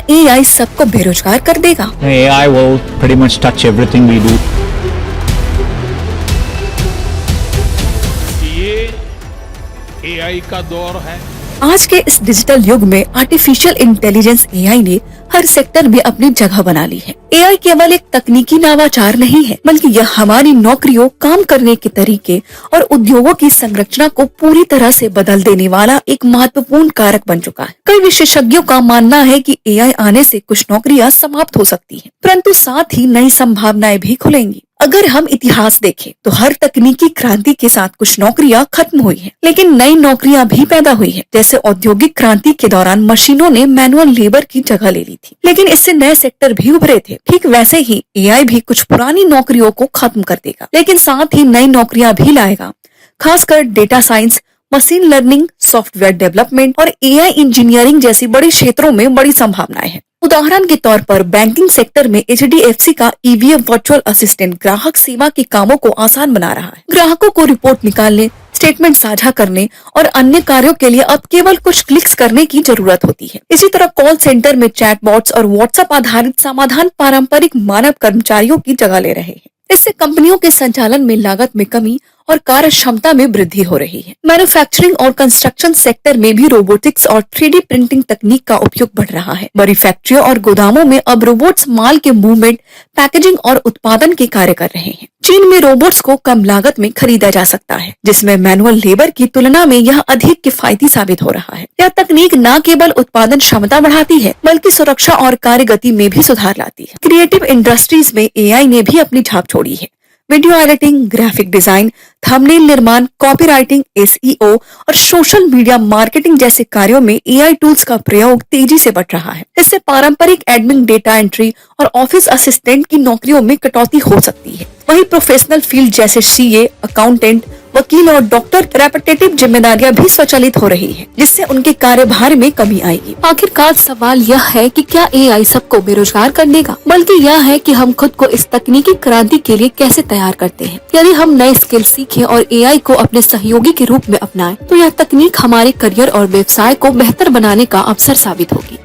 AI सबको बेरोजगार कर देगा? AI will pretty much touch everything we do. ये AI का दौर है। आज के इस डिजिटल युग में आर्टिफिशियल इंटेलिजेंस AI ने हर सेक्टर में अपनी जगह बना ली है। AI केवल एक तकनीकी नवाचार नहीं है, बल्कि यह हमारी नौकरियों, काम करने के तरीके और उद्योगों की संरचना को पूरी तरह से बदल देने वाला एक महत्वपूर्ण कारक बन चुका है। कई विशेषज्ञों का मानना है कि AI आने से कुछ नौकरियां समाप्त हो सकती हैं, परंतु साथ ही नई संभावनाएं भी खुलेंगी। अगर हम इतिहास देखें तो हर तकनीकी क्रांति के साथ कुछ नौकरियां खत्म हुई हैं, लेकिन नई नौकरियां भी पैदा हुई हैं। जैसे औद्योगिक क्रांति के दौरान मशीनों ने मैनुअल लेबर की जगह ले ली थी, लेकिन इससे नए सेक्टर भी उभरे थे। ठीक वैसे ही AI भी कुछ पुरानी नौकरियों को खत्म कर देगा, लेकिन साथ ही नई नौकरियां भी लाएगा। खासकर data science, machine learning, software development और AI इंजीनियरिंग जैसी बड़ी क्षेत्रों में बड़ी संभावनाएं हैं। उदाहरण के तौर पर बैंकिंग सेक्टर में HDFC का EVM वर्चुअल असिस्टेंट ग्राहक सेवा के कामों को आसान बना रहा है। ग्राहकों को रिपोर्ट निकालने, स्टेटमेंट साझा करने और अन्य कार्यों के लिए अब केवल कुछ क्लिक्स करने की जरूरत होती है। इसी तरह कॉल सेंटर में चैटबॉट्स और व्हाट्सएप आधारित समाधान पारंपरिक मानव कर्मचारियों की जगह ले रहे हैं। इससे कंपनियों के संचालन में लागत में कमी और कार्य क्षमता में वृद्धि हो रही है। मैन्युफैक्चरिंग और कंस्ट्रक्शन सेक्टर में भी रोबोटिक्स और 3D प्रिंटिंग तकनीक का उपयोग बढ़ रहा है। बड़ी फैक्ट्रियों और गोदामों में अब रोबोट्स माल के मूवमेंट, पैकेजिंग और उत्पादन के कार्य कर रहे हैं। चीन में रोबोट्स को कम लागत में खरीदा जा सकता है, जिसमें मैनुअल लेबर की तुलना में यह अधिक किफायती साबित हो रहा है। यह तकनीक न केवल उत्पादन क्षमता बढ़ाती है, बल्कि सुरक्षा और कार्य गति में भी सुधार लाती है। क्रिएटिव इंडस्ट्रीज में AI ने भी अपनी छाप छोड़ी है। Video editing, graphic design, thumbnail निर्माण, कॉपीराइटिंग, SEO और सोशल मीडिया मार्केटिंग जैसे कार्यों में AI टूल्स का प्रयोग तेजी से बढ़ रहा है। इससे पारंपरिक एडमिन, डेटा एंट्री और ऑफिस असिस्टेंट की नौकरियों में कटौती हो सकती है। वहीं प्रोफेशनल फील्ड जैसे CA, अकाउंटेंट, वकील और डॉक्टर रेपिटेटिव जिम्मेदारियां भी स्वचालित हो रही है, जिससे उनके कार्यभार में कमी आएगी। आखिरकार सवाल यह है कि क्या AI सबको बेरोजगार कर देगा, बल्कि यह है कि हम खुद को इस तकनीकी क्रांति के लिए कैसे तैयार करते हैं। यदि हम नए स्किल सीखें और AI को अपने सहयोगी के रूप में अपनाएं, तो यह तकनीक हमारे करियर और व्यवसाय को बेहतर बनाने का अवसर साबित होगी।